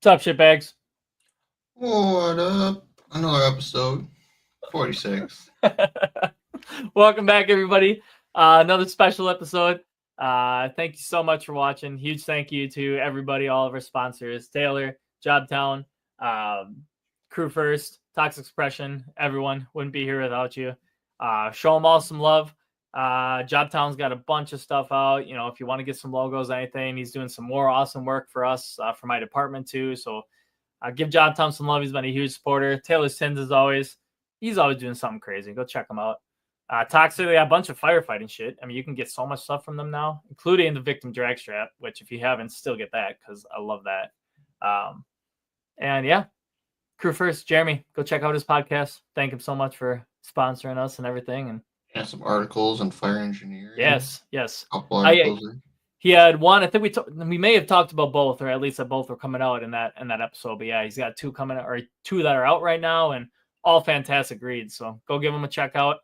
What's up, shitbags? What up? Another episode, 46. Welcome back, everybody. Another special episode. Thank you so much for watching. Huge thank you to everybody, all of our sponsors, Taylor, Jobtown, Crew First, Toxic Expression, everyone. Wouldn't be here without you. Show them all some love. Jobtown's got a bunch of stuff out. You know, if you want to get some logos, anything, he's doing some more awesome work for us, for my department too. So give Jobtown some love. He's been a huge supporter. Taylor's Tins, as always. He's always doing something crazy. Go check him out. Toxic, they got a bunch of firefighting shit. I mean, you can get so much stuff from them now, including the victim drag strap, which if you haven't, still get that because I love that. And yeah, Crew First, Jeremy, go check out his podcast. Thank him so much for sponsoring us and everything. And some articles on fire engineering. Yes. A couple articles. He had one. I think we may have talked about both, or at least that both were coming out in that episode. But yeah, he's got two coming out, or two that are out right now, and all fantastic reads. So go give him a check out.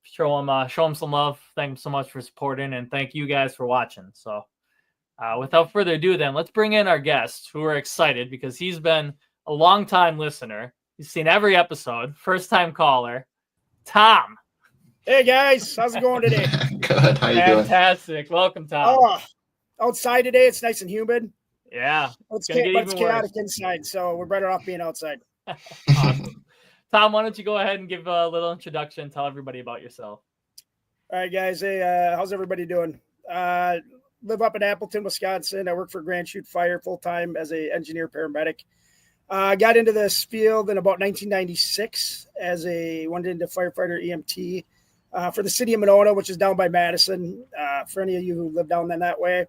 Show him some love. Thank him so much for supporting, and thank you guys for watching. So without further ado, then let's bring in our guest, who we're excited because he's been a long time listener. He's seen every episode, first time caller, Tom. Hey guys, how's it going today? Good. How you doing? Fantastic. Welcome, Tom. Oh, outside today, it's nice and humid. Yeah. It's chaotic inside, so we're better off being outside. Awesome. Tom, why don't you go ahead and give a little introduction, tell everybody about yourself. All right, guys. Hey, how's everybody doing? Live up in Appleton, Wisconsin. I work for Grand Chute Fire full-time as an engineer paramedic. Got into this field in about 1996 went into firefighter EMT. For the city of Monona, which is down by Madison, for any of you who live down that way.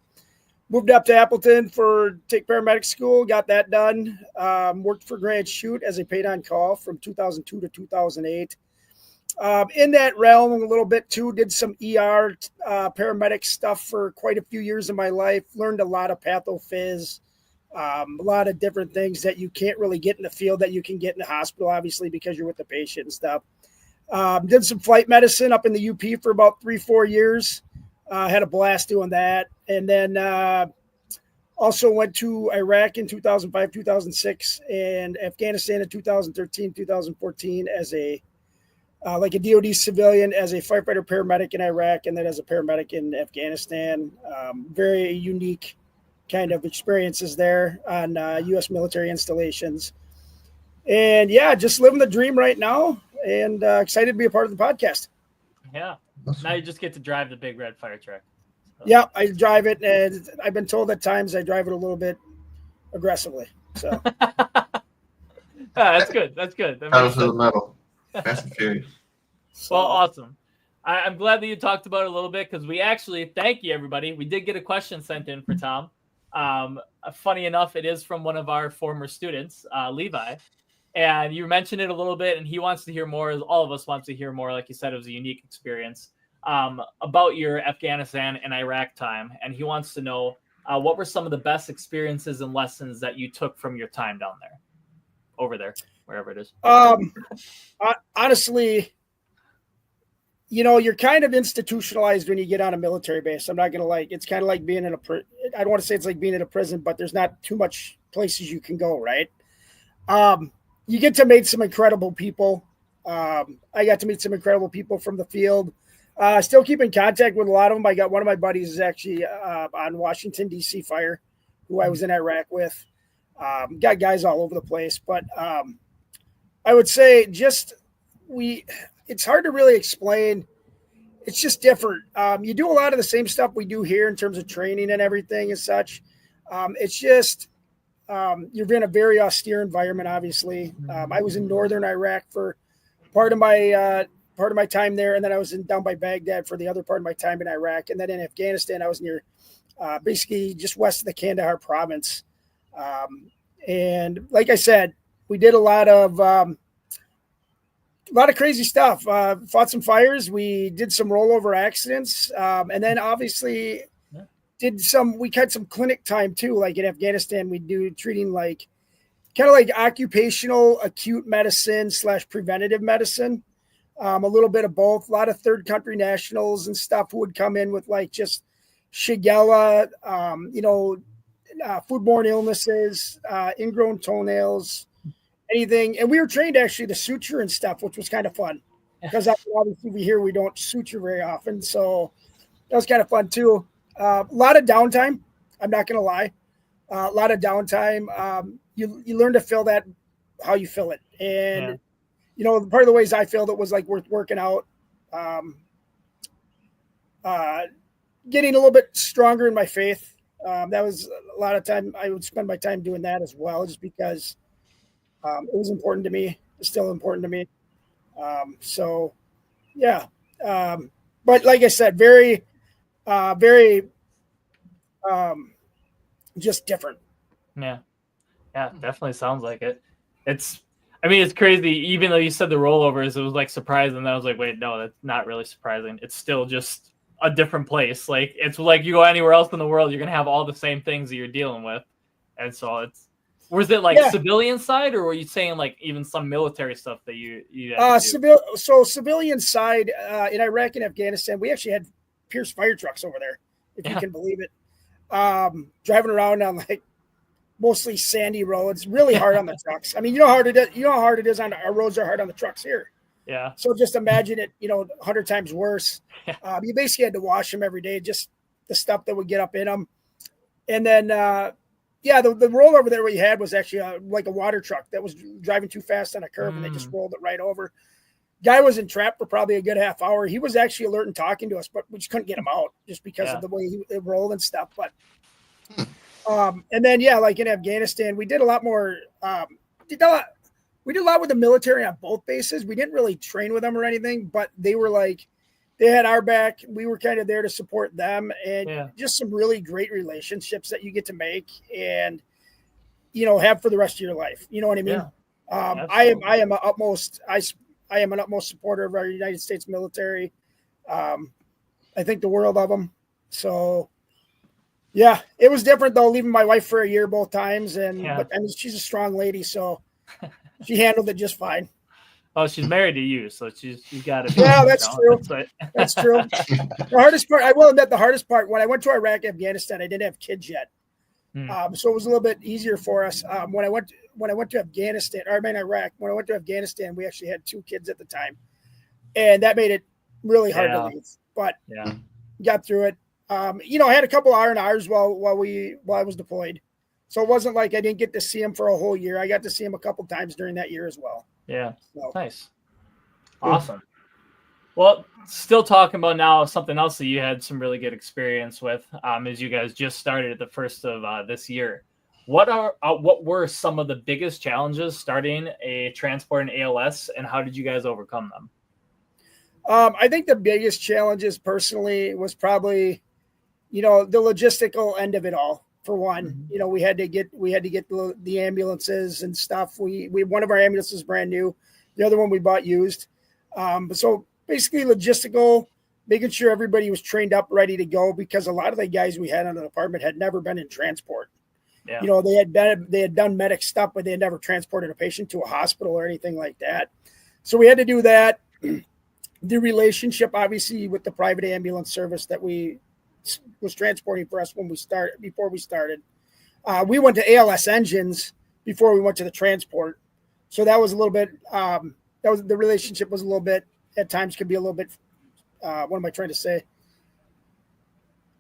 Moved up to Appleton for take paramedic school, got that done. Worked for Grand Chute as a paid-on call from 2002 to 2008. In that realm a little bit too, did some ER paramedic stuff for quite a few years of my life. Learned a lot of pathophys, a lot of different things that you can't really get in the field that you can get in the hospital, obviously, because you're with the patient and stuff. Did some flight medicine up in the UP for about 3-4 years. Had a blast doing that. And then also went to Iraq in 2005, 2006, and Afghanistan in 2013, 2014 as a DOD civilian, as a firefighter paramedic in Iraq, and then as a paramedic in Afghanistan. Very unique kind of experiences there on U.S. military installations. And yeah, just living the dream right now. And excited to be a part of the podcast. Yeah. Now you just get to drive the big red fire truck. So. Yeah, I drive it, and I've been told at times I drive it a little bit aggressively. So that's good. That's good. That was the metal. Fast and Furious. Well, awesome. I'm glad that you talked about it a little bit because we actually, thank you, everybody. We did get a question sent in for Tom. Funny enough, it is from one of our former students, Levi. And you mentioned it a little bit, and he wants to hear more. All of us want to hear more. Like you said, it was a unique experience about your Afghanistan and Iraq time. And he wants to know what were some of the best experiences and lessons that you took from your time down there, over there, wherever it is. Honestly, you know, you're kind of institutionalized when you get on a military base. I'm not going to lie. It's kind of like being in I don't want to say it's like being in a prison, but there's not too much places you can go, right? You get to meet some incredible people. I got to meet some incredible people from the field. Still keep in contact with a lot of them. I got one of my buddies is actually on Washington, D.C. Fire, who I was in Iraq with. Got guys all over the place. But I would say it's hard to really explain. It's just different. You do a lot of the same stuff we do here in terms of training and everything and such. It's just you're in a very austere environment, obviously. I was in northern Iraq for part of my time there, and then I was down by Baghdad for the other part of my time in Iraq. And then in Afghanistan, I was near basically just west of the Kandahar province. And like I said, we did a lot of crazy stuff. Fought some fires. We did some rollover accidents. And then obviously we had some clinic time too. Like in Afghanistan, we do treating like kind of like occupational acute medicine / preventative medicine. A little bit of both. A lot of third country nationals and stuff who would come in with like just Shigella, foodborne illnesses, ingrown toenails, anything. And we were trained actually to suture and stuff, which was kind of fun because obviously we don't suture very often. So that was kind of fun too. A lot of downtime. I'm not going to lie. A lot of downtime. You learn to feel that how you feel it. And, part of the ways I felt it was like working out, getting a little bit stronger in my faith. That was a lot of time. I would spend my time doing that as well, just because it was important to me. It's still important to me. But like I said, very, just different. Yeah, definitely sounds like it. It's crazy. Even though you said the rollovers, it was like surprising. And I was like, wait, no, that's not really surprising. It's still just a different place. Like, it's like you go anywhere else in the world, you're gonna have all the same things that you're dealing with. And so was it like civilian side, or were you saying like even some military stuff that you had to do? Civilian side, in Iraq and Afghanistan, we actually had Pierce fire trucks over there, if you can believe it. Driving around on like mostly sandy roads, really hard on the trucks. I mean, you know how hard it is on our roads are hard on the trucks here. Yeah. So just imagine it, 100 times worse. You basically had to wash them every day, just the stuff that would get up in them. And then, the rollover there we had was actually like a water truck that was driving too fast on a curve, and they just rolled it right over. Guy was entrapped for probably a good half hour. He was actually alert and talking to us, but we just couldn't get him out just because of the way he rolled and stuff. But, and then, like in Afghanistan, we did a lot more, we did a lot with the military on both bases. We didn't really train with them or anything, but they were like, they had our back. We were kind of there to support them, and just some really great relationships that you get to make and, have for the rest of your life. You know what I mean? Yeah. I am an utmost supporter of our United States military. I think the world of them. So, it was different though, leaving my wife for a year both times. But she's a strong lady, so she handled it just fine. Oh, she's married to you, so you got to. Yeah, that's true. That's true. The hardest part, I will admit, when I went to Iraq, Afghanistan, I didn't have kids yet, so it was a little bit easier for us. When I went to Afghanistan, or I mean Iraq, when I went to Afghanistan, we actually had 2 kids at the time, and that made it really hard to leave. But got through it. I had a couple R&Rs while I was deployed, so it wasn't like I didn't get to see him for a whole year. I got to see him a couple times during that year as well. Yeah. So. Nice. Awesome. Well, still talking about now something else that you had some really good experience with, as you guys just started at the first of this year. What were some of the biggest challenges starting a transport in ALS, and how did you guys overcome them? I think the biggest challenges personally was probably, the logistical end of it all. For one, we had to get the ambulances and stuff. We one of our ambulances is brand new, the other one we bought used. So basically logistical, making sure everybody was trained up, ready to go, because a lot of the guys we had on the department had never been in transport. Yeah. They had done medic stuff, but they had never transported a patient to a hospital or anything like that. So we had to do that. The relationship, obviously, with the private ambulance service that was transporting for us before we started. We went to ALS engines before we went to the transport. So that was a little bit, the relationship was a little bit, at times could be a little bit, what am I trying to say?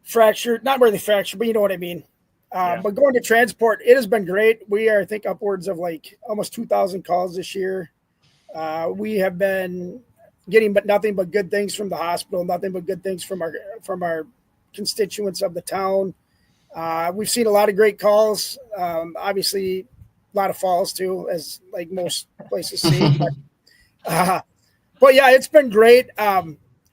Fractured, not really fractured, but you know what I mean. But going to transport, it has been great. We are, I think, upwards of like almost 2,000 calls this year. We have been getting nothing but good things from the hospital, nothing but good things from our constituents of the town. We've seen a lot of great calls. Obviously, a lot of falls too, as like most places see. But yeah, it's been great.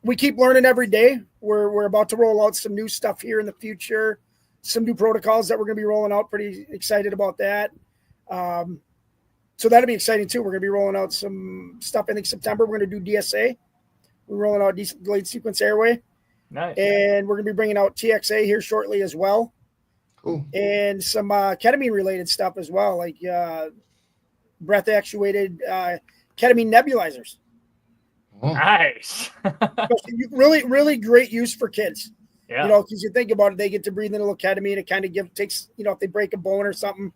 We keep learning every day. We're about to roll out some new stuff here in the future, some new protocols that we're going to be rolling out. Pretty excited about that. So that'll be exciting too. We're going to be rolling out some stuff. I think September we're going to do DSA. We're rolling out delayed sequence airway. Nice. And we're going to be bringing out TXA here shortly as well. Cool. And some ketamine related stuff as well, like breath actuated ketamine nebulizers. Oh. Nice. Really, really great use for kids. Yeah. You know, because you think about it, they get to breathe in a little ketamine. It kind of takes, you know, if they break a bone or something.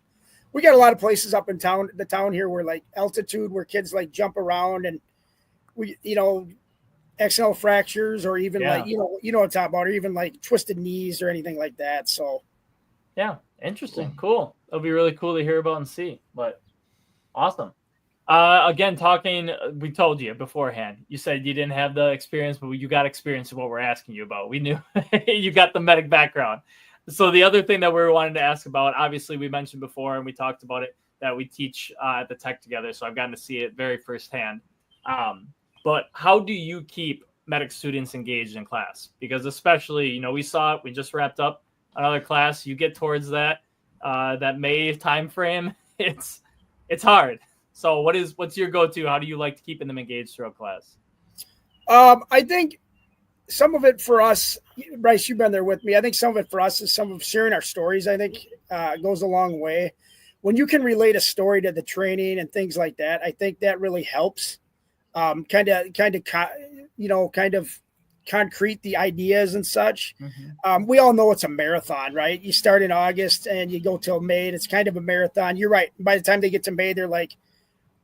We got a lot of places up in the town here where like altitude, where kids like jump around, and we, you know, XL fractures, or even like, you know what I'm talking about, or even like twisted knees or anything like that. So yeah, interesting. Cool. It'll be really cool to hear about and see, but awesome. Again, we told you beforehand, you said you didn't have the experience, but you got experience in what we're asking you about. We knew you got the medic background. So the other thing that we wanted to ask about, obviously we mentioned before, and we talked about it, that we teach at the tech together. So I've gotten to see it very firsthand. But how do you keep medic students engaged in class? Because especially, you know, we saw it, we just wrapped up another class. You get towards that May time frame, it's hard. So what's your go-to? How do you like to keep them engaged throughout class? I think some of it for us, Bryce, you've been there with me. I think some of it for us is some of sharing our stories. I think goes a long way. When you can relate a story to the training and things like that, I think that really helps. Kind of concrete the ideas and such. Mm-hmm. We all know it's a marathon, right? You start in August and you go till May, and it's kind of a marathon. You're right. By the time they get to May, they're like,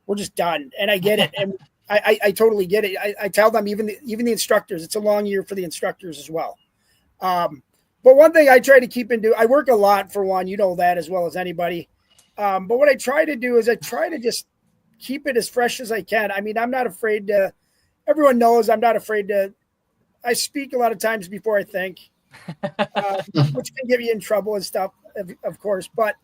we're just done. And I get it. And I totally get it. I tell them, even the instructors, it's a long year for the instructors as well. But one thing I try to keep I work a lot, for one, you know that as well as anybody. But what I try to do is I try to just keep it as fresh as I can. I mean, I'm not afraid to, everyone knows I'm not afraid to, I speak a lot of times before I think, which can get you in trouble and stuff, of course. But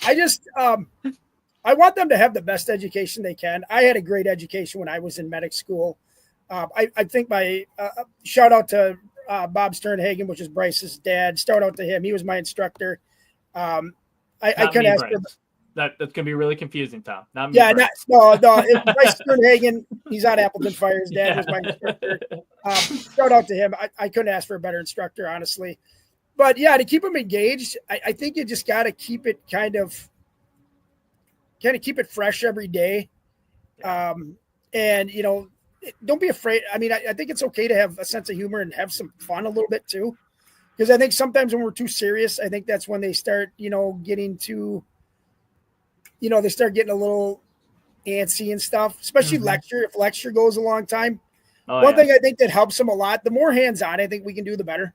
I just, I want them to have the best education they can. I had a great education when I was in medic school. I think my shout out to Bob Sternhagen, which is Bryce's dad. Shout out to him. He was my instructor. I couldn't ask for. That's going to be really confusing, Tom. Not me. Yeah, no. Bryce Sternhagen, he's on Appleton Fire. His dad was my instructor. Shout out to him. I couldn't ask for a better instructor, honestly. But yeah, to keep them engaged, I think you just got to keep it kind of keep it fresh every day. And, you know, don't be afraid. I mean, I think it's okay to have a sense of humor and have some fun a little bit too. Because I think sometimes when we're too serious, I think that's when they start, you know, getting too, you know, they start getting a little antsy and stuff, especially lecture. If lecture goes a long time, one thing I think that helps them a lot, the more hands-on I think we can do, the better.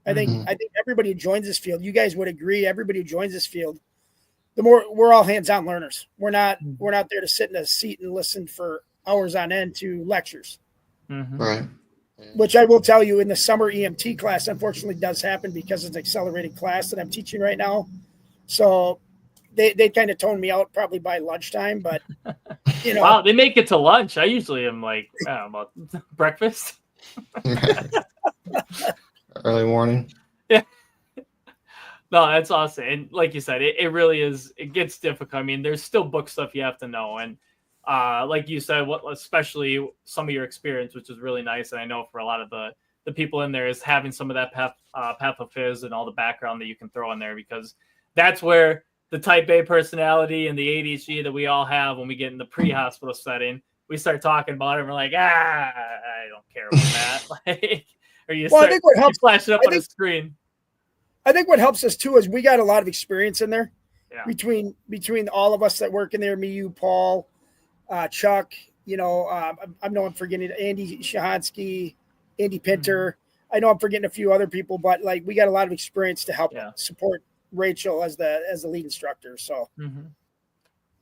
I think everybody who joins this field, you guys would agree, everybody who joins this field, the more we're all hands-on learners. We're not there to sit in a seat and listen for hours on end to lectures. Right. Which I will tell you, in the summer EMT class, unfortunately does happen because it's an accelerated class that I'm teaching right now. So they kind of tone me out probably by lunchtime, but you know. Wow, they make it to lunch. I usually am like, I don't know, about breakfast. Early morning. Yeah. No, that's awesome. And like you said, it really is, it gets difficult. I mean, there's still book stuff you have to know. And like you said, especially some of your experience, which is really nice. And I know for a lot of the people in there is having some of that pathophys and all the background that you can throw in there, because that's where the type A personality and the ADHD that we all have when we get in the pre-hospital setting, we start talking about it and we're like, I don't care about that. Like, or you flash it up on a screen. I think what helps us too is we got a lot of experience in there between all of us that work in there, me, you, Paul, Chuck, you know, I know I'm forgetting Andy Shahansky, Andy Pinter. I know I'm forgetting a few other people, but like we got a lot of experience to help support Rachel as the lead instructor. So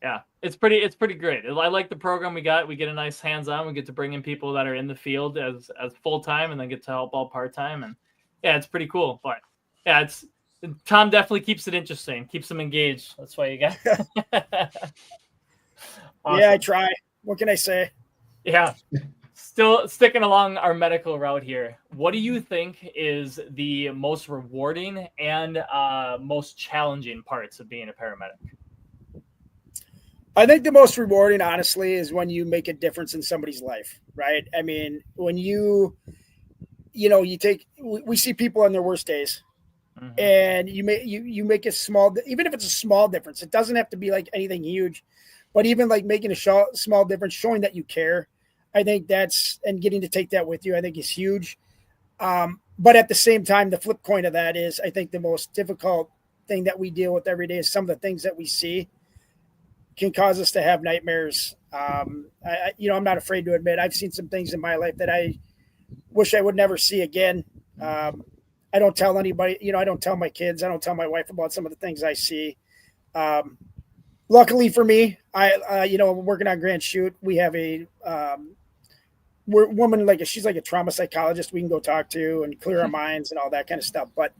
yeah, it's pretty great. I like the program we got. We get a nice hands-on. We get to bring in people that are in the field as full-time and then get to help all part-time. And yeah, it's pretty cool. But yeah, Tom definitely keeps it interesting, keeps them engaged. That's why you got awesome. Yeah, I try. What can I say? Yeah. Still sticking along our medical route here. What do you think is the most rewarding and most challenging parts of being a paramedic? I think the most rewarding, honestly, is when you make a difference in somebody's life, right? I mean, when we see people on their worst days, and you make a small, even if it's a small difference, it doesn't have to be like anything huge, but even like making a small difference, showing that you care, I think and getting to take that with you, I think is huge. But at the same time, the flip coin of that is, I think the most difficult thing that we deal with every day is some of the things that we see can cause us to have nightmares. I'm not afraid to admit I've seen some things in my life that I wish I would never see again. I don't tell anybody, I don't tell my kids, I don't tell my wife about some of the things I see. Luckily for me, working on Grand Chute, we have a woman she's like a trauma psychologist we can go talk to and clear our minds and all that kind of stuff. But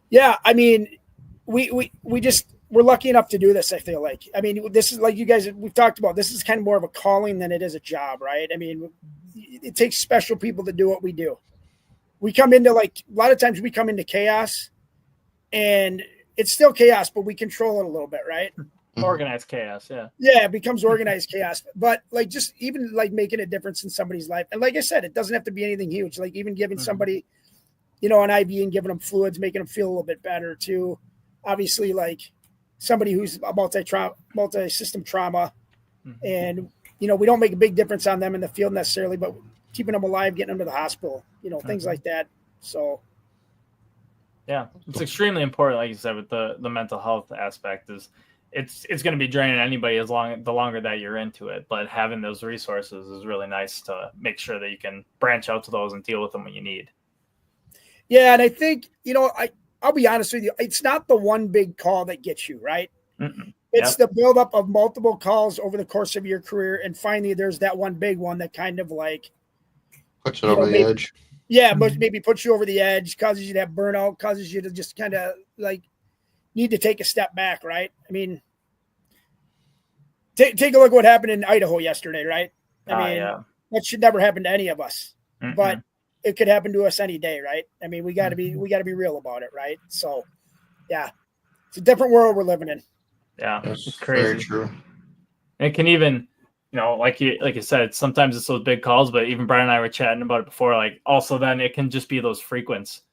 yeah, I mean, we're lucky enough to do this. I feel like, I mean, this is like you guys, we've talked about, this is kind of more of a calling than it is a job, right? I mean, it takes special people to do what we do. We come into a lot of times we come into chaos and it's still chaos, but we control it a little bit, right? Organized chaos. Yeah. Yeah. It becomes organized chaos, but just even making a difference in somebody's life. And like I said, it doesn't have to be anything huge. Like even giving somebody, an IV and giving them fluids, making them feel a little bit better too. Obviously, somebody who's a multi-system trauma and, we don't make a big difference on them in the field necessarily, but keeping them alive, getting them to the hospital, things like that. So. Yeah, it's extremely important, like you said, with the mental health aspect is it's going to be draining anybody the longer that you're into it. But having those resources is really nice to make sure that you can branch out to those and deal with them when you need. Yeah, and I think, I'll be honest with you, it's not the one big call that gets you, right? Mm-mm. It's the buildup of multiple calls over the course of your career, and finally there's that one big one that kind of puts it over the edge. Yeah, maybe puts you over the edge, causes you to have burnout, causes you to just kind of need to take a step back, right? I mean, take a look at what happened in Idaho yesterday, right? I mean, that should never happen to any of us, but it could happen to us any day, right? I mean, we got to be real about it, right? So, yeah, it's a different world we're living in. Yeah, That's it's crazy. Very true. It can even, like you said, sometimes it's those big calls, but even Brian and I were chatting about it before. Also, then it can just be those frequents.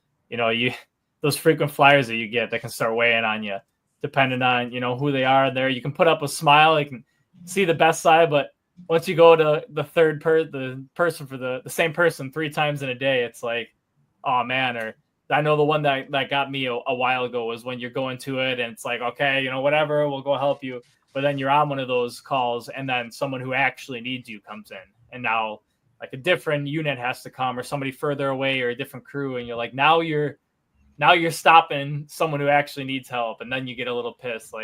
Those frequent flyers that you get that can start weighing on you, depending on who they are. There, you can put up a smile, you can see the best side, but once you go to the person for the same person 3 times in a day, it's like, oh man. Or I know the one that got me a while ago was when you're going to it and it's like, okay, whatever, we'll go help you. But then you're on one of those calls and then someone who actually needs you comes in. And now a different unit has to come or somebody further away or a different crew. And you're like, now you're stopping someone who actually needs help. And then you get a little pissed.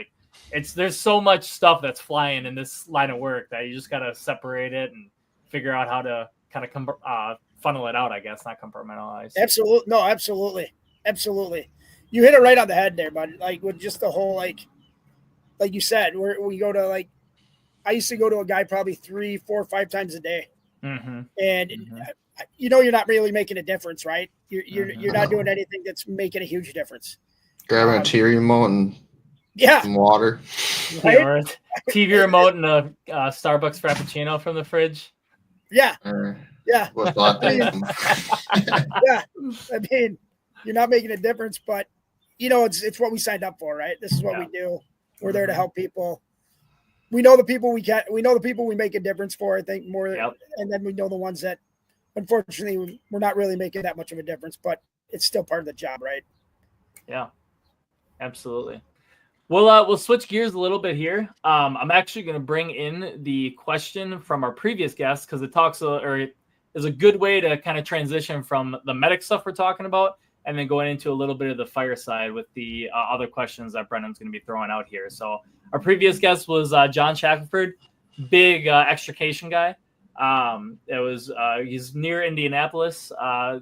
There's so much stuff that's flying in this line of work that you just got to separate it and figure out how to kind of funnel it out, I guess, not compartmentalize. Absolutely. No, absolutely. Absolutely. You hit it right on the head there, bud. With just the whole, like you said, we go to I used to go to a guy probably 3, 4, 5 times a day. Mm-hmm. And you're not really making a difference, right? You're not doing anything that's making a huge difference. Grabbing a TV remote and some water. Right? Or a TV remote and a Starbucks Frappuccino from the fridge. Yeah. Yeah. Yeah. I mean, you're not making a difference, but it's what we signed up for, right? This is what we do. We're there to help people. We know the people we know the people we make a difference for, I think, more. Yep. And then we know the ones that, unfortunately, we're not really making that much of a difference, but it's still part of the job, right? Yeah, absolutely. We'll switch gears a little bit here. I'm actually going to bring in the question from our previous guest because it is a good way to kind of transition from the medic stuff we're talking about and then going into a little bit of the fire side with the other questions that Brendan's going to be throwing out here. So our previous guest was John Shackelford, big extrication guy. He's near Indianapolis,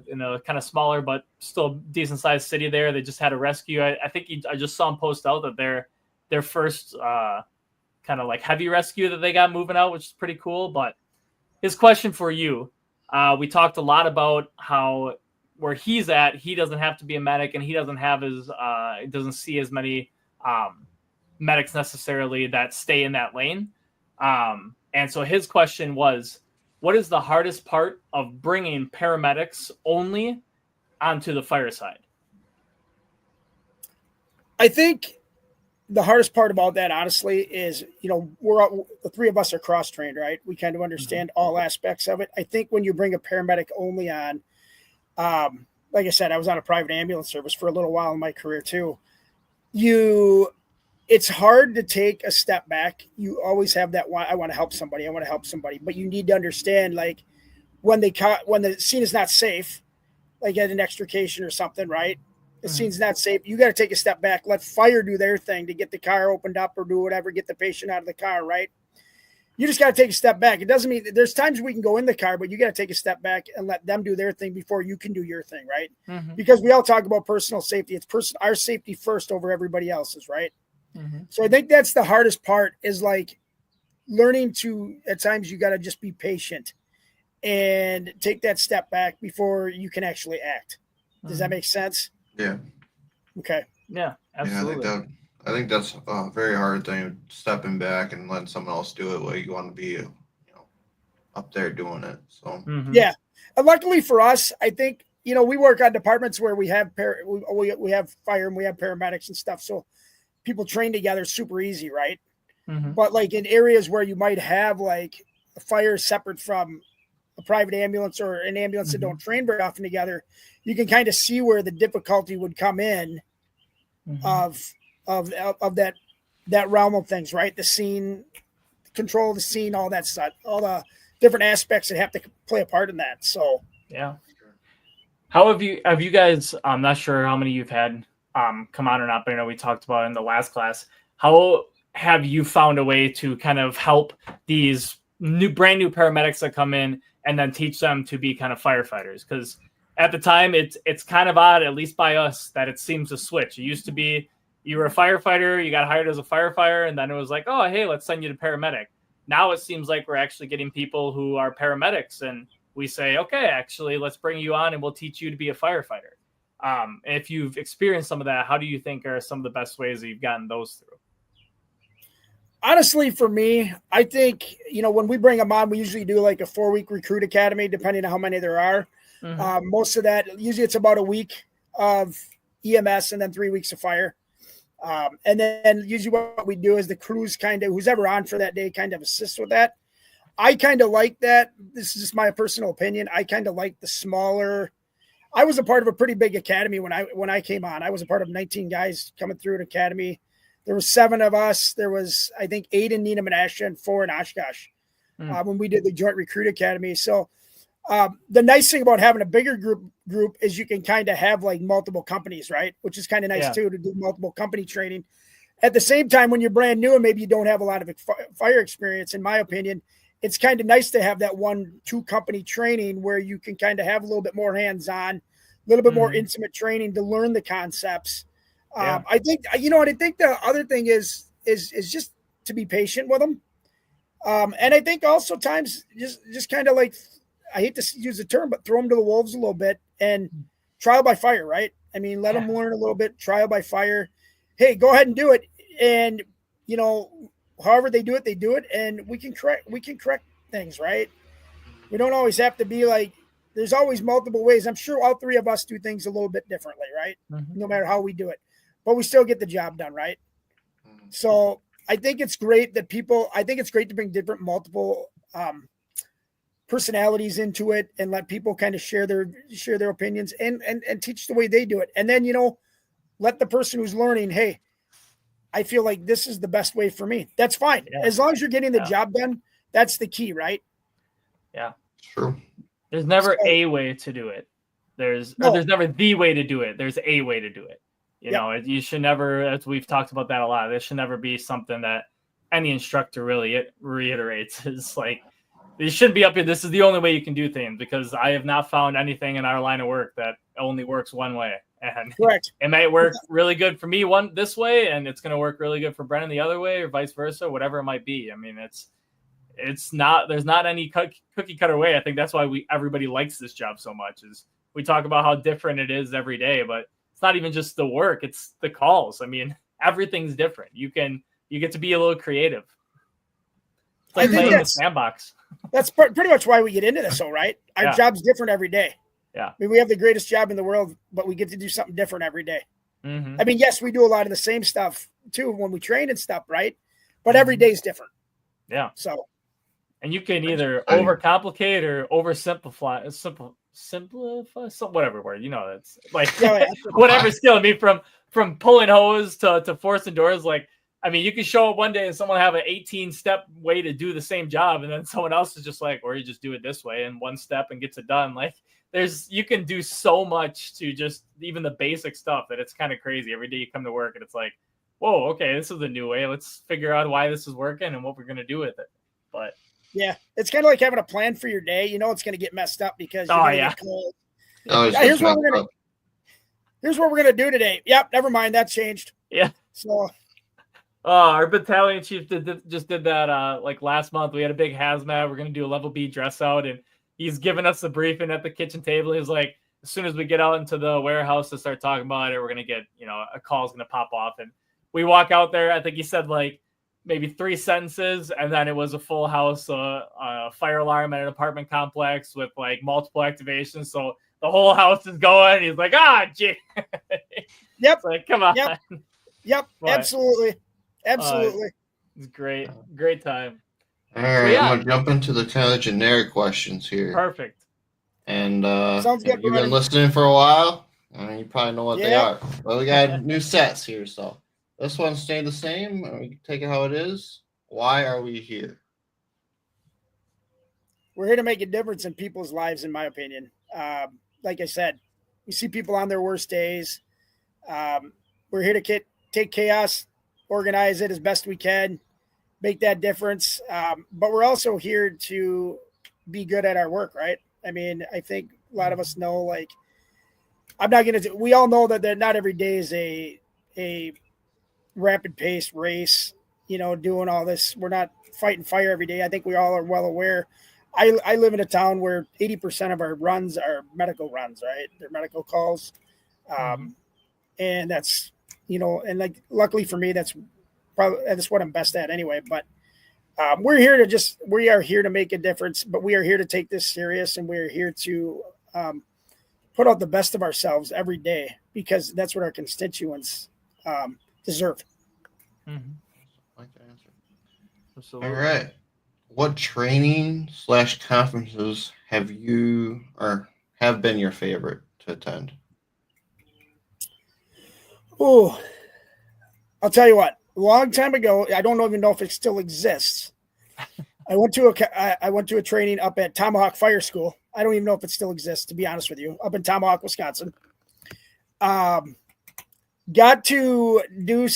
in a kind of smaller but still decent sized city there. They just had a rescue. I think I just saw him post out that their first kind of heavy rescue that they got moving out, which is pretty cool. But his question for you, we talked a lot about how where he's at, he doesn't have to be a medic and he doesn't have doesn't see as many medics necessarily that stay in that lane. And so his question was, what is the hardest part of bringing paramedics only onto the fire side? I think the hardest part about that, honestly, is, the 3 of us are cross-trained, right? We kind of understand all aspects of it. I think when you bring a paramedic only on, like I said, I was on a private ambulance service for a little while in my career too. It's hard to take a step back. You always have that I want to help somebody. I want to help somebody, but you need to understand, like, when the scene is not safe, like at an extrication or something, right? The scene's not safe. You got to take a step back. Let fire do their thing to get the car opened up or do whatever, get the patient out of the car, right? You just got to take a step back. It doesn't mean there's times we can go in the car, but you got to take a step back and let them do their thing before you can do your thing, right? Because we all talk about personal safety. It's our safety first over everybody else's, right? So I think that's the hardest part, is like learning to, at times you got to just be patient and take that step back before you can actually act. Does that make sense? Yeah. Okay. Yeah, absolutely. Yeah, I think that's a very hard thing, stepping back and letting someone else do it while you want to be, up there doing it. So yeah, and luckily for us, I think, we work on departments where we have we have fire and we have paramedics and stuff. So people train together super easy, right? But like in areas where you might have like a fire separate from a private ambulance or an ambulance that don't train very often together, you can kind of see where the difficulty would come in of that realm of things, right? The scene, control of the scene, all that stuff, all the different aspects that have to play a part in that. So yeah. How have you guys, I'm not sure how many you've had come on or not, but I know we talked about it in the last class. How have you found a way to kind of help these brand new paramedics that come in and then teach them to be kind of firefighters? Because at the time, it's kind of odd, at least by us, that it seems to switch. It used to be you were a firefighter, you got hired as a firefighter, and then it was like, oh, hey, let's send you to paramedic. Now it seems like we're actually getting people who are paramedics, and we say, okay, actually, let's bring you on and we'll teach you to be a firefighter. If you've experienced some of that, how do you think are some of the best ways that you've gotten those through? Honestly, for me, I think, when we bring them on, we usually do like a 4-week recruit academy, depending on how many there are. Most of that, usually it's about a week of EMS and then 3 weeks of fire. And then usually what we do is the crews who's ever on for that day kind of assists with that. I kind of like that. This is just my personal opinion. I kind of like the smaller. I was a part of a pretty big academy when I came on. I was a part of 19 guys coming through an academy. There was 7 of us. There was, I think, 8 in Neenah Menasha and 4 in Oshkosh when we did the Joint Recruit Academy. So the nice thing about having a bigger group is you can kind of have like multiple companies, right? Which is kind of nice too, to do multiple company training. At the same time, when you're brand new and maybe you don't have a lot of fire experience, in my opinion, it's kind of nice to have that 1-2 company training where you can kind of have a little bit more hands-on, a little bit more intimate training to learn the concepts. I think, I think the other thing is just to be patient with them. And I think also times just kind of like, I hate to use the term, but throw them to the wolves a little bit and trial by fire, right? I mean, let them learn a little bit, trial by fire. Hey, go ahead and do it. And, however they do it, and we can correct things, right? We don't always have to be like, there's always multiple ways. I'm sure all 3 of us do things a little bit differently, right? No matter how we do it, but we still get the job done, right? So I think it's great that to bring different multiple personalities into it and let people kind of share their opinions and teach the way they do it. And then, let the person who's learning, hey, I feel like this is the best way for me. That's fine. Yeah. As long as you're getting the job done, that's the key, right? Yeah. True. There's never a way to do it. There's never the way to do it. There's a way to do it. You should never, as we've talked about that a lot, there should never be something that any instructor really reiterates is like, it shouldn't be up here. This is the only way you can do things, because I have not found anything in our line of work that only works one way. And correct. It might work really good for me this way, and it's going to work really good for Brennan the other way, or vice versa, whatever it might be. I mean, it's not, there's not any cookie cutter way. I think that's why everybody likes this job so much, is we talk about how different it is every day, but it's not even just the work, it's the calls. I mean, everything's different. You get to be a little creative. It's like playing in the sandbox. That's pretty much why we get into this, though, right? Our job's different every day. Yeah. I mean, we have the greatest job in the world, but we get to do something different every day. I mean, yes, we do a lot of the same stuff too when we train and stuff, right? But every day is different. Yeah. So, and you can either overcomplicate or oversimplify. simplify, whatever word, it's like Yeah. whatever skill. I mean, from pulling hose to forcing doors, like, I mean, you can show up one day and someone have an 18-step way to do the same job, and then someone else is just like, or you just do it this way in one step and gets it done. Like, you can do so much to just even the basic stuff that it's kind of crazy. Every day you come to work and it's like, whoa, okay, this is a new way. Let's figure out why this is working and what we're gonna do with it. But yeah, it's kind of like having a plan for your day. It's going to get messed up because you're going to get cold. Here's what we're gonna do today. Yep, never mind, that changed. Yeah. So our battalion chief just did that like last month. We had a big hazmat. We're gonna do a level B dress out, and he's giving us the briefing at the kitchen table. He's like, as soon as we get out into the warehouse to start talking about it, we're gonna get, a call's gonna pop off, and we walk out there. I think he said like maybe 3 sentences, and then it was a full house, fire alarm at an apartment complex with like multiple activations. So the whole house is going. He's like, gee. Yep. It's like, come on. Yep. But, absolutely. It's great time. All right, I'm gonna jump into the kind of generic questions here. Perfect. And sounds good. You've been listening for a while. You probably know what they are. Well, we got new sets here, so this one stayed the same. We can take it how it is. Why are we here? We're here to make a difference in people's lives, in my opinion. Like I said, we see people on their worst days. We're here to take chaos, organize it as best we can, make that difference. But we're also here to be good at our work, right? I mean, I think a lot of us know, like, we all know that not every day is a rapid paced race, doing all this. We're not fighting fire every day. I think we all are well aware. I live in a town where 80% of our runs are medical runs, right? They're medical calls. And that's, and like, luckily for me, that's what I'm best at anyway. But we are here to make a difference, but we are here to take this serious, and we're here to put out the best of ourselves every day, because that's what our constituents deserve. Mm-hmm. Like that answer. Absolutely. All right. What training / conferences have been your favorite to attend? Oh, I'll tell you what. A long time ago, I don't even know if it still exists. I went to a training up at Tomahawk Fire School. I don't even know if it still exists, to be honest with you, up in Tomahawk, Wisconsin. Got to do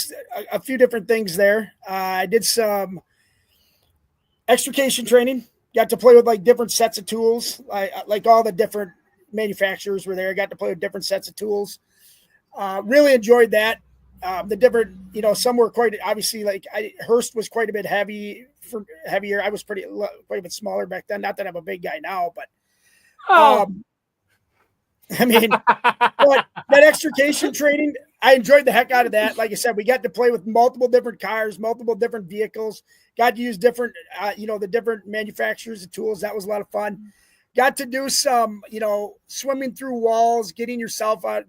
a few different things there. I did some extrication training. Got to play with like different sets of tools. Like all the different manufacturers were there. I got to play with different sets of tools. Really enjoyed that. The different, some were quite obviously, like Hurst was quite a bit heavier. I was quite a bit smaller back then. Not that I'm a big guy now, but I mean, but that extrication training, I enjoyed the heck out of that. Like I said, we got to play with multiple different cars, multiple different vehicles, got to use different, the different manufacturers of tools. That was a lot of fun. Got to do some, swimming through walls, getting yourself out,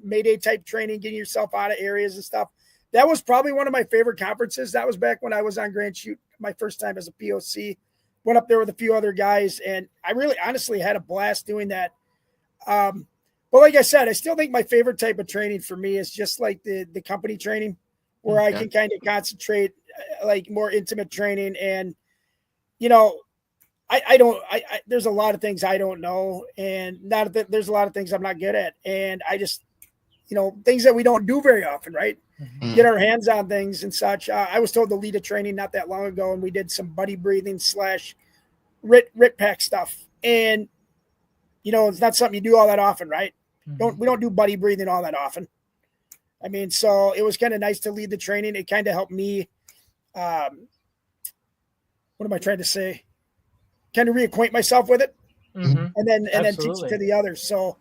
Mayday type training, getting yourself out of areas and stuff. That was probably one of my favorite conferences. That was back when I was on Grand Chute, my first time as a POC. Went up there with a few other guys, and I really honestly had a blast doing that. But like I said, I still think my favorite type of training for me is just like the company training, where I can kind of concentrate, like more intimate training. And, there's a lot of things I don't know, and not that there's a lot of things I'm not good at. And I just, things that we don't do very often, right? Mm-hmm. Get our hands on things and such. I was told to lead a training not that long ago, and we did some buddy breathing / RIT pack stuff. And, it's not something you do all that often, right? Mm-hmm. We don't do buddy breathing all that often. I mean, so it was kind of nice to lead the training. It kind of helped me. What am I trying to say? Kind of reacquaint myself with it, and then teach it to the others. So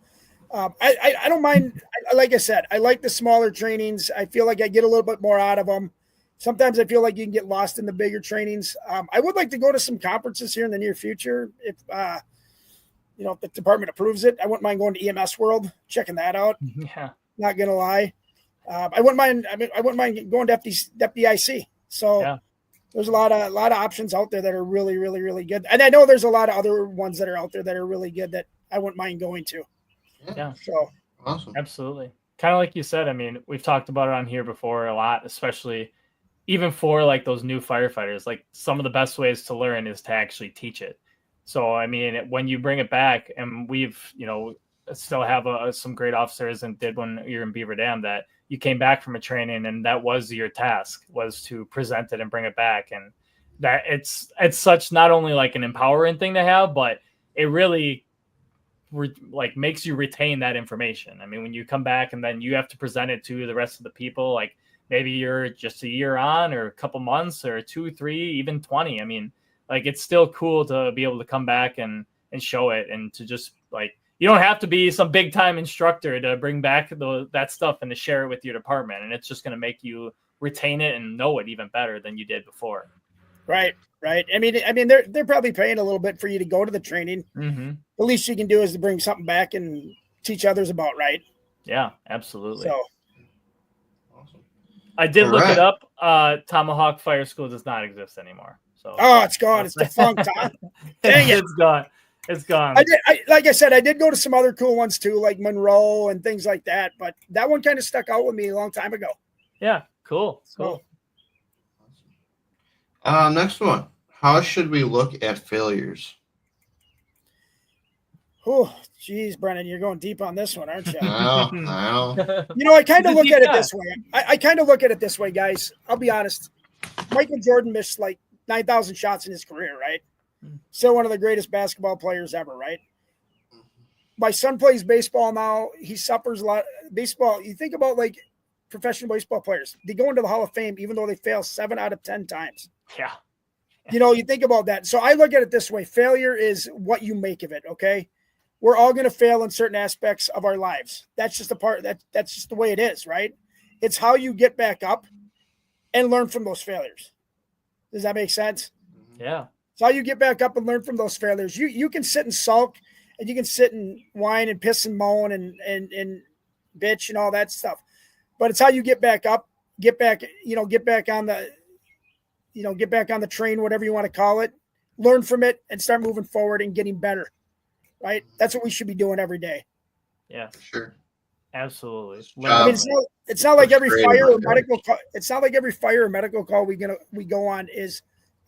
I don't mind. Like I said, I like the smaller trainings. I feel like I get a little bit more out of them. Sometimes I feel like you can get lost in the bigger trainings. I would like to go to some conferences here in the near future. If the department approves it, I wouldn't mind going to EMS World, checking that out. Yeah, not gonna lie. I wouldn't mind. I wouldn't mind going to FDIC. So. Yeah. There's a lot of options out there that are really, really, really good. And I know there's a lot of other ones that are out there that are really good that I wouldn't mind going to. Yeah. So awesome. Absolutely. Kind of like you said, I mean, we've talked about it on here before a lot, especially even for like those new firefighters. Like some of the best ways to learn is to actually teach it. So, I mean, when you bring it back, and we've, still have some great officers and did when you're in Beaver Dam, that you came back from a training and that was your task, was to present it and bring it back. And that it's such not only like an empowering thing to have, but it really like makes you retain that information. I mean, when you come back and then you have to present it to the rest of the people, like maybe you're just a year on or a couple months or 2, 3, even 20. I mean, like it's still cool to be able to come back and show it, and to just like, you don't have to be some big time instructor to bring back that stuff and to share it with your department. And it's just going to make you retain it and know it even better than you did before. Right. I mean, they're probably paying a little bit for you to go to the training. Mm-hmm. The least you can do is to bring something back and teach others about, right? Yeah, absolutely. So Awesome. I did look it up. Tomahawk Fire School does not exist anymore. So it's gone. It's defunct. Dang it. It's gone. It's gone. Like I said, I did go to some other cool ones too, like Monroe and things like that. But that one kind of stuck out with me a long time ago. Yeah, cool. Next one. How should we look at failures? Oh, geez, Brennan, you're going deep on this one, aren't you? I know. I kind of look at it this way. I kind of look at it this way, guys. I'll be honest. Michael Jordan missed like 9,000 shots in his career, right? Still one of the greatest basketball players ever, right? My son plays baseball now. He suffers a lot. Baseball, you think about like professional baseball players. They go into the Hall of Fame even though they fail 7 out of 10 times. Yeah. You think about that. So I look at it this way. Failure is what you make of it, okay? We're all going to fail in certain aspects of our lives. That's just that's just the way it is, right? It's how you get back up and learn from those failures. Does that make sense? Yeah. It's how you get back up and learn from those failures. You can sit and sulk, and you can sit and whine and piss and moan and bitch and all that stuff. But it's how you get back up, get back on the train, whatever you want to call it, learn from it and start moving forward and getting better. Right? That's what we should be doing every day. Yeah. Sure. Absolutely. I mean, it's not like every fire or medical call. It's not like every fire or medical call we go on is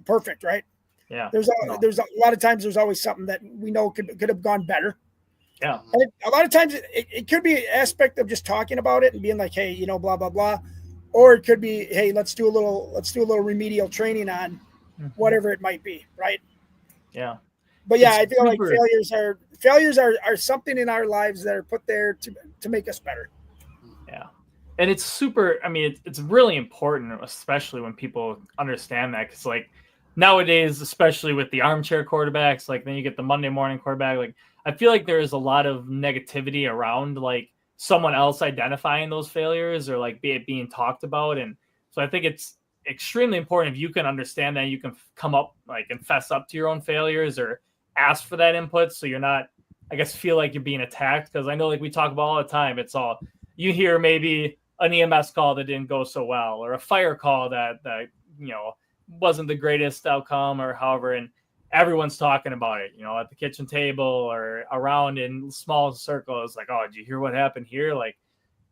perfect, right? Yeah. There's a lot of times there's always something that we know could have gone better. Yeah. And a lot of times it could be an aspect of just talking about it and being like, hey, blah blah blah, or it could be, hey, let's do a little remedial training on whatever it might be, right? Yeah. But yeah, I feel like failures are something in our lives that are put there to make us better. Yeah. And it's super, I mean, it's really important, especially when people understand that. Because like nowadays, especially with the armchair quarterbacks, like then you get the Monday morning quarterback, like I feel like there is a lot of negativity around like someone else identifying those failures or like it being talked about. And so I think it's extremely important if you can understand that, you can come up, like, and fess up to your own failures or ask for that input, so you're not, I guess, feel like you're being attacked. Because I know, like we talk about all the time, it's all you hear, maybe an EMS call that didn't go so well, or a fire call that wasn't the greatest outcome, or however, and everyone's talking about it, at the kitchen table or around in small circles, like, oh, did you hear what happened here? Like,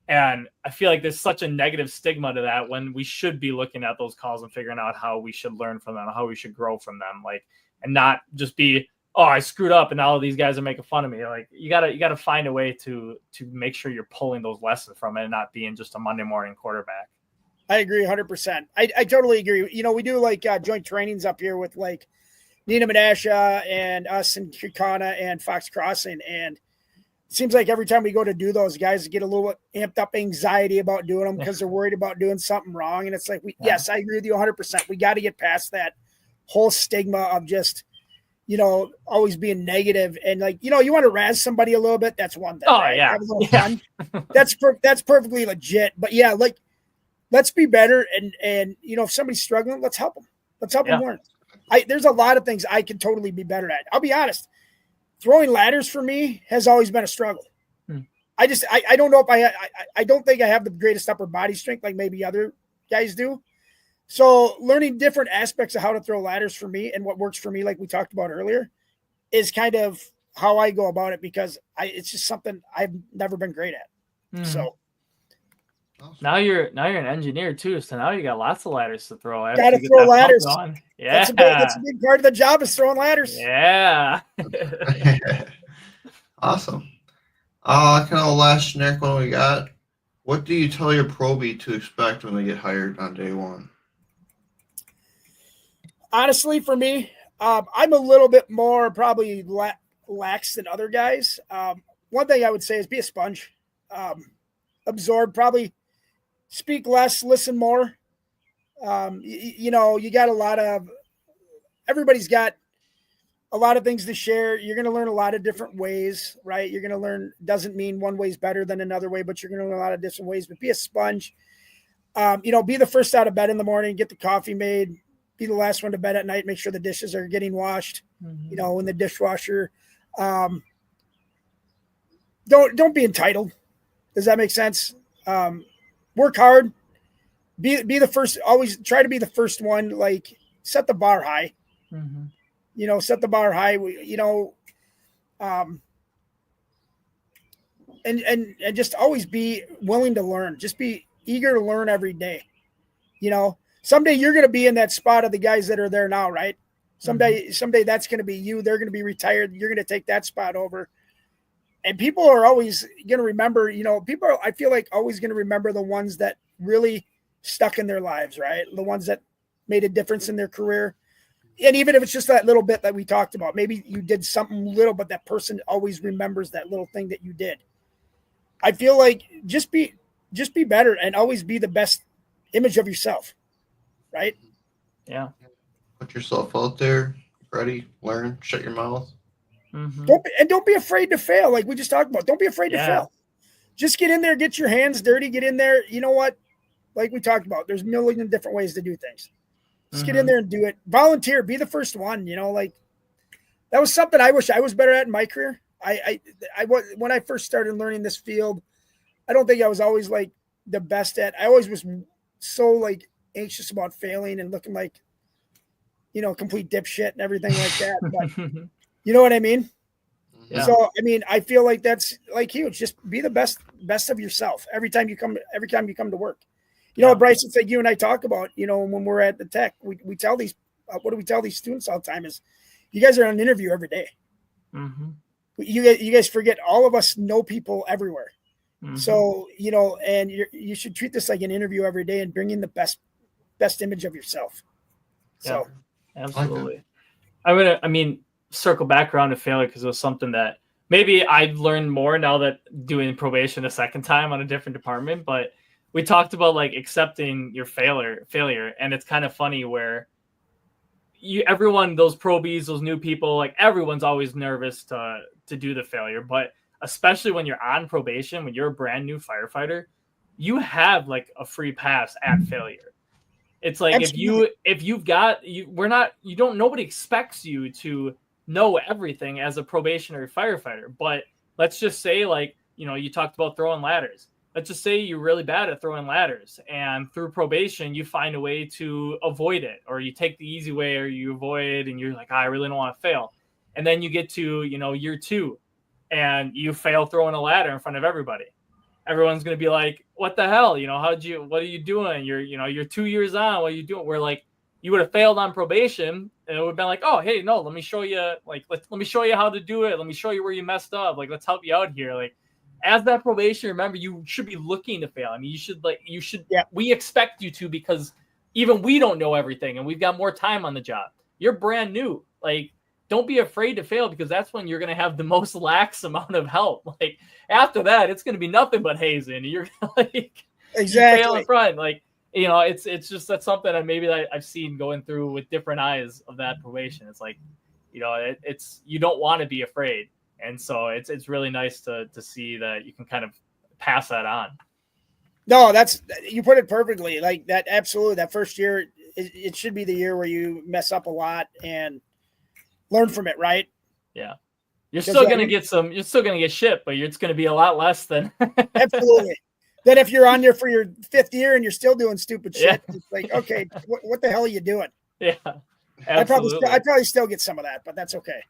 and I feel like there's such a negative stigma to that, when we should be looking at those calls and figuring out how we should learn from them, how we should grow from them, like, and not just be, oh, I screwed up and all of these guys are making fun of me. Like, you gotta find a way to make sure you're pulling those lessons from it and not being just a Monday morning quarterback. I agree 100%. I totally agree. We do like joint trainings up here with like Nina Menasha and us and Kikana and Fox Crossing, and it seems like every time we go to do those, guys get a little amped up anxiety about doing them because they're worried about doing something wrong. And it's like, yes, I agree with you 100%. We got to get past that whole stigma of just, always being negative. And like, you want to razz somebody a little bit. That's one thing. Oh, right? yeah. Have a little fun. That's perfectly legit. But yeah, like, let's be better. And if somebody's struggling, let's help them. Let's help them learn. There's a lot of things I can totally be better at. I'll be honest. Throwing ladders for me has always been a struggle. I don't know if I don't think I have the greatest upper body strength like maybe other guys do. So learning different aspects of how to throw ladders for me and what works for me, like we talked about earlier, is kind of how I go about it because it's just something I've never been great at. So now you're an engineer too, so now you got lots of ladders to throw. Got to throw ladders. Yeah, that's a big part of the job is throwing ladders. Yeah. Awesome. Kind of the last generic one we got. What do you tell your probie to expect when they get hired on day one? Honestly, for me, I'm a little bit more probably lax than other guys. One thing I would say is be a sponge, absorb, probably speak less, listen more. You got everybody's got a lot of things to share. You're going to learn a lot of different ways, right? You're going to learn, doesn't mean one way is better than another way, but you're going to learn a lot of different ways, but be a sponge. Be the first out of bed in the morning, get the coffee made, be the last one to bed at night, make sure the dishes are getting washed, in the dishwasher. Don't be entitled. Does that make sense? Work hard, be the first, always try to be the first one, like set the bar high, set the bar high, and just always be willing to learn, just be eager to learn every day. Someday you're going to be in that spot of the guys that are there now, right? Someday that's going to be you. They're going to be retired. You're going to take that spot over. And people are always going to remember, I feel like always going to remember the ones that really stuck in their lives, right? The ones that made a difference in their career. And even if it's just that little bit that we talked about, maybe you did something little, but that person always remembers that little thing that you did. I feel like just be better and always be the best image of yourself. Right? Yeah. Put yourself out there, ready, learn, shut your mouth. Don't be afraid to fail. Like we just talked about, don't be afraid to fail. Just get in there, get your hands dirty, get in there. You know what? Like we talked about, there's a million different ways to do things. Just get in there and do it. Volunteer, be the first one, like that was something I wish I was better at in my career. When I first started learning this field, I don't think I was always like the best at. I always was so like anxious about failing and looking like, complete dipshit and everything like that. But you know what I mean? Yeah. So, I feel like that's like huge. Just be the best of yourself every time you come to work. Bryce, it's like you and I talk about, when we're at the tech, we tell these, what do we tell these students all the time is you guys are on an interview every day. You guys forget all of us know people everywhere. So, and you should treat this like an interview every day and bring in the best image of yourself. So absolutely. Circle back around to failure because it was something that maybe I've learned more now that doing probation a second time on a different department, but we talked about like accepting your failure. And it's kind of funny where everyone, those probies, those new people, like everyone's always nervous to do the failure, but especially when you're on probation, when you're a brand new firefighter, you have like a free pass at failure. It's like nobody expects you to know everything as a probationary firefighter. But let's just say you talked about throwing ladders. Let's just say you're really bad at throwing ladders and through probation, you find a way to avoid it, or you take the easy way or you avoid and you're like, I really don't want to fail. And then you get to, year 2 and you fail throwing a ladder in front of everybody. Everyone's going to be like, what the hell? What are you doing? You're 2 years on. What are you doing? We're like, you would have failed on probation and it would have been like, oh, hey, no, let me show you, let me show you how to do it. Let me show you where you messed up. Let's help you out here. As that probation, remember, you should be looking to fail. We expect you to, because even we don't know everything and we've got more time on the job. You're brand new. Don't be afraid to fail, because that's when you're going to have the most lax amount of help. After that, it's going to be nothing but hazing. You're exactly fail in front. It's just, that's something that maybe I've seen going through with different eyes of that probation. It's it's you don't want to be afraid. And so it's really nice to see that you can kind of pass that on. No, you put it perfectly. Like that. Absolutely. That first year, it should be the year where you mess up a lot and learn from it. Right. Yeah. You're still going to get shit, but it's going to be a lot less than. Absolutely. Then if you're on there for your 5th year and you're still doing stupid shit, It's like, okay, what the hell are you doing? Yeah. I probably still get some of that, but that's okay.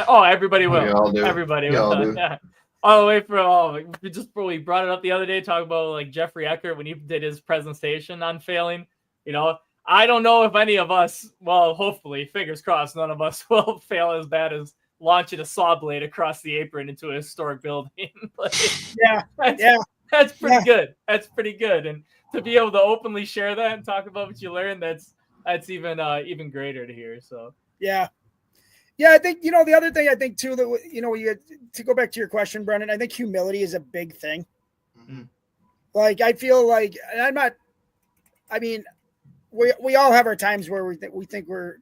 Oh, everybody will. We all do. Everybody We will. all do. Yeah. All the way from we brought it up the other day, talking about like Jeffrey Eckert when he did his presentation on failing. You know, I don't know if any of us, well, hopefully, fingers crossed, none of us will fail as bad as launching a saw blade across the apron into a historic building. That's pretty good. That's pretty good. And to be able to openly share that and talk about what you learned, that's even greater to hear. So yeah. I think the other thing I think too that you to go back to your question, Brendan. I think humility is a big thing. Mm-hmm. Like I feel like, and I'm not. I mean, we all have our times where we think we're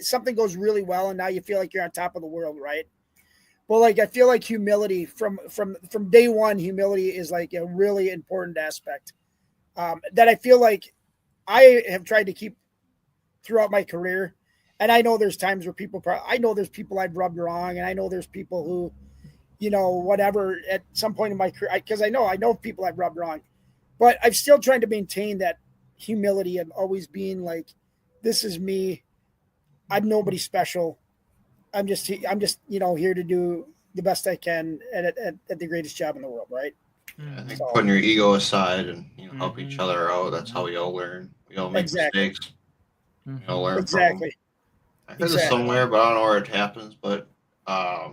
something goes really well and now you feel like you're on top of the world, right? Well, like I feel like humility from day one, humility is like a really important aspect that I feel like I have tried to keep throughout my career. And I know there's times where I know there's people I've rubbed wrong, and I know there's people who, whatever at some point in my career, because I know people I've rubbed wrong, but I've still tried to maintain that humility of always being like, this is me. I'm nobody special. I'm just here to do the best I can at the greatest job in the world, right? I think putting your ego aside and help each other out. That's how we all learn. We all make mistakes. We all learn from them. I heard this somewhere, but I don't know where it happens, but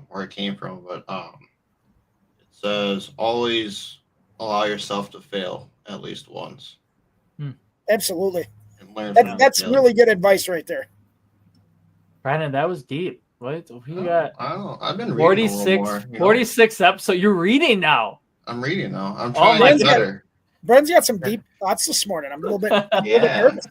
where it came from. But it says always allow yourself to fail at least once. Absolutely. And learn that's really good advice right there. Brandon, that was deep. What you got? I don't know. I've been reading 46 episodes. You're reading now. I'm reading now. I'm trying to get better. Brent's got some deep thoughts this morning. I'm a little bit nervous.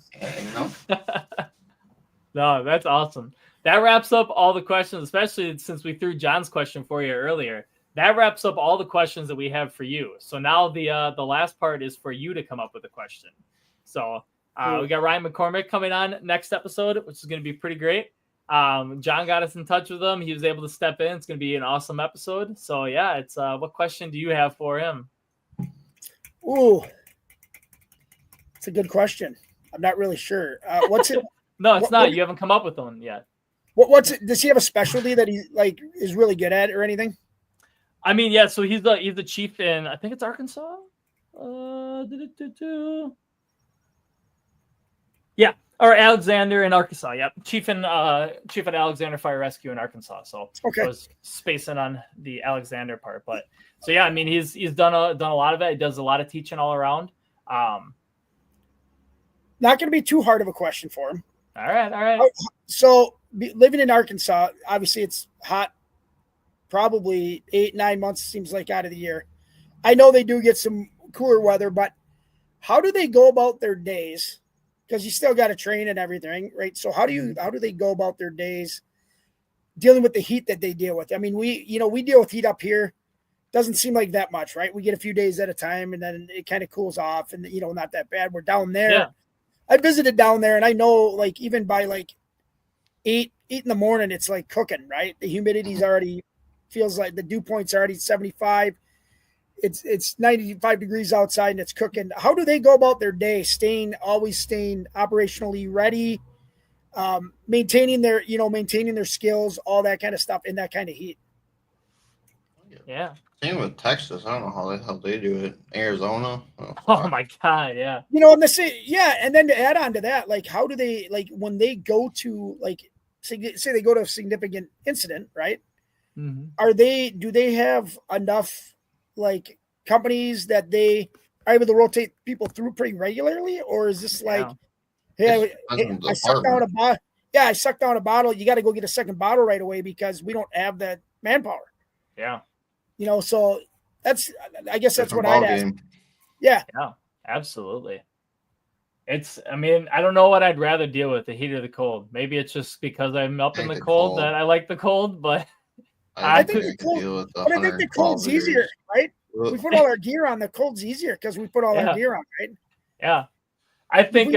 No, that's awesome. That wraps up all the questions, especially since we threw John's question for you earlier. That wraps up all the questions that we have for you. So now the last part is for you to come up with a question. So we got Ryan McCormick coming on next episode, which is going to be pretty great. John got us in touch with him. He was able to step in. It's going to be an awesome episode. So yeah, it's what question do you have for him? Ooh, it's a good question. I'm not really sure. What's it? No, it's not. You haven't come up with one yet. What's it? Does he have a specialty that he is really good at or anything? I mean, yeah. So he's the chief in, I think it's Arkansas. Yeah, or Alexander in Arkansas. Yep, chief at Alexander Fire Rescue in Arkansas. So I was spacing on the Alexander part, but so yeah, I mean he's done a lot of it. He does a lot of teaching all around. Not going to be too hard of a question for him. All right. So living in Arkansas, obviously it's hot, probably 8-9 months seems like out of the year. I know they do get some cooler weather, but how do they go about their days? Because you still got to train and everything, right? So how do they go about their days dealing with the heat that they deal with? I mean, we deal with heat up here. Doesn't seem like that much, right? We get a few days at a time and then it kind of cools off and not that bad. We're down there. Yeah. I visited down there and I know like even by like 8 in the morning, it's like cooking, right? The humidity's already feels like the dew point's already 75. It's 95 degrees outside and it's cooking. How do they go about their day? Always staying operationally ready, maintaining their skills, all that kind of stuff in that kind of heat. Yeah. Same with Texas. I don't know how they do it. Arizona. Oh my God. Yeah. And then to add on to that, like, how do they, like, when they go to, like, say they go to a significant incident, right? Mm-hmm. Do they have enough, like, companies that they are able to rotate people through pretty regularly? Or is this like, hey, I sucked down a bottle. Yeah, I sucked down a bottle. You got to go get a second bottle right away because we don't have that manpower. Yeah. So I guess that's what I'd ask. Yeah. Yeah, absolutely. I mean, I don't know what I'd rather deal with, the heat or the cold. Maybe it's just because I'm up in the cold that I like the cold, but I think the cold's easier, right? We put all our gear on. The cold's easier because we put all our gear on, right? Yeah. I think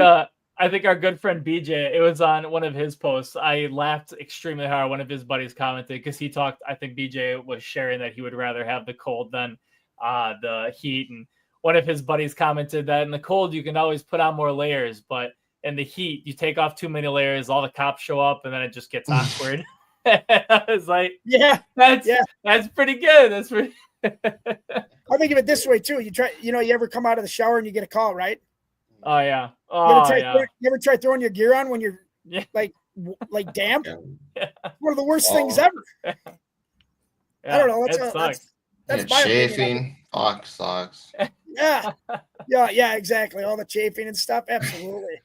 our good friend BJ, it was on one of his posts. I laughed extremely hard. One of his buddies commented because he talked, I think BJ was sharing that he would rather have the cold than the heat. And one of his buddies commented that in the cold, you can always put on more layers, but in the heat, you take off too many layers, all the cops show up, and then it just gets awkward. I was like, that's pretty good. That's pretty. I think of it this way too. You ever come out of the shower and you get a call, right? Oh yeah. You ever try throwing your gear on when you're like damp? Yeah. One of the worst things ever. I don't know. That's my chafing. Sucks. Yeah, exactly. All the chafing and stuff. Absolutely.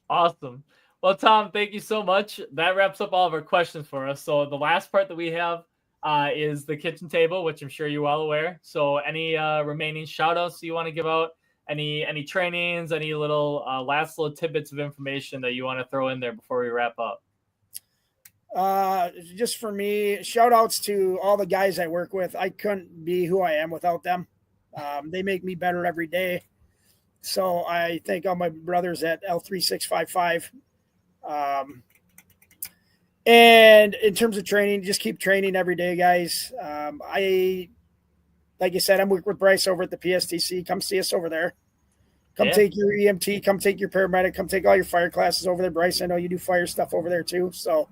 Awesome. Well, Tom, thank you so much. That wraps up all of our questions for us. So the last part that we have is the kitchen table, which I'm sure you're well aware. So any remaining shout outs you want to give out, any trainings, any little last little tidbits of information that you want to throw in there before we wrap up? Just for me, shout outs to all the guys I work with. I couldn't be who I am without them. They make me better every day. So I thank all my brothers at L3655. And in terms of training, just keep training every day, guys. Like you said, I'm working with Bryce over at the PSTC. Come see us over there. Come take your EMT, come take your paramedic, come take all your fire classes over there. Bryce, I know you do fire stuff over there too. So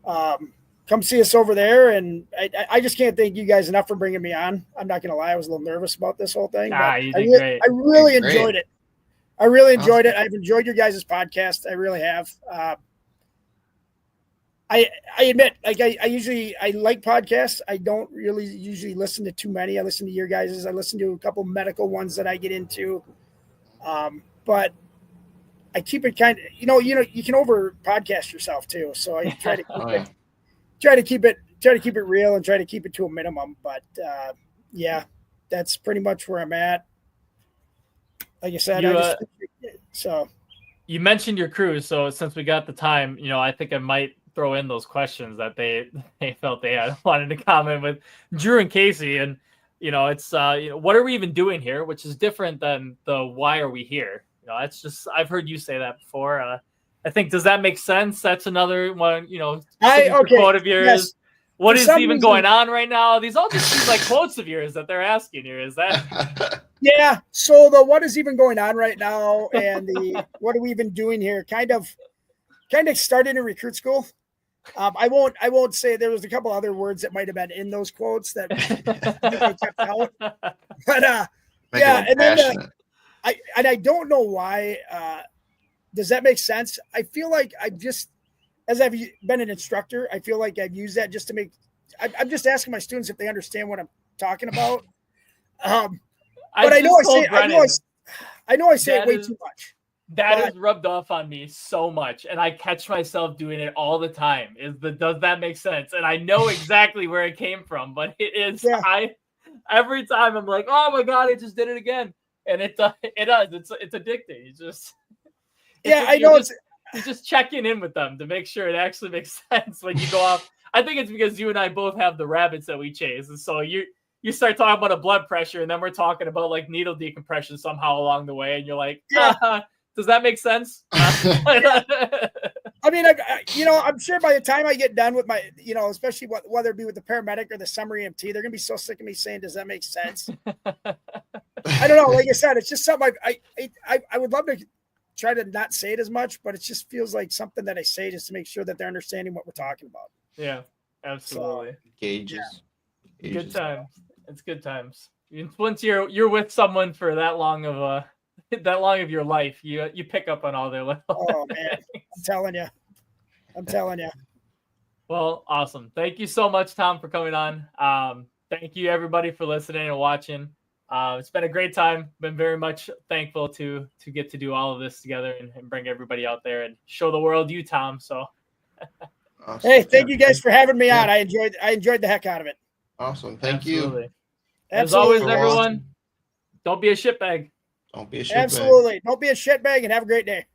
come see us over there. And I just can't thank you guys enough for bringing me on. I'm not going to lie. I was a little nervous about this whole thing. You did great. I really enjoyed it. I really enjoyed it. I've enjoyed your guys' podcast. I really have. I admit, like I like podcasts. I don't really usually listen to too many. I listen to your guys'. I listen to a couple medical ones that I get into. But I keep it kind of, you can over podcast yourself too. So I try to keep it real and try to keep it to a minimum. But that's pretty much where I'm at. Like I said, you mentioned your crew. So since we got the time, I think I might throw in those questions that they felt they had wanted to comment with Drew and Casey. And, it's, what are we even doing here? Which is different than the, why are we here? It's just, I've heard you say that before. I think, does that make sense? That's another one, quote of yours. Yes. What is even going on right now? These all just seem like quotes of yours that they're asking you. Is that? Yeah. So the what is even going on right now and the what are we even doing here kind of started in recruit school. I won't say there was a couple other words that might have been in those quotes that they kept out. But and then I don't know why. Does that make sense? I feel like as I've been an instructor, I feel like I've used that just to make. I'm just asking my students if they understand what I'm talking about. But I know I say it way too much. That is rubbed off on me so much, and I catch myself doing it all the time. Does that make sense? And I know exactly where it came from, but it is. Yeah. Every time I'm like, oh my god, I just did it again, and it does. It's addicting. I know. You're just checking in with them to make sure it actually makes sense when you go off. I think it's because you and I both have the rabbits that we chase, and so you start talking about a blood pressure, and then we're talking about like needle decompression somehow along the way, and you're like, does that make sense? I mean, I'm sure by the time I get done with my, especially whether it be with the paramedic or the summer EMT, they're gonna be so sick of me saying, "Does that make sense?" I don't know. Like I said, it's just something I would love to try to not say it as much, but it just feels like something that I say just to make sure that they're understanding what we're talking about. Yeah, absolutely. Gauges. Good times. It's good times. Once you're with someone for that long of your life, you pick up on all their little. Oh man, I'm telling you. Well, awesome. Thank you so much, Tom, for coming on. Thank you everybody for listening and watching. It's been a great time. Been very much thankful to get to do all of this together and bring everybody out there and show the world you, Tom. So, awesome. Hey, thank you guys for having me on. I enjoyed the heck out of it. Awesome. Thank you. As always, everyone, don't be a shitbag. Don't be a shitbag. Absolutely. Don't be a shitbag and have a great day.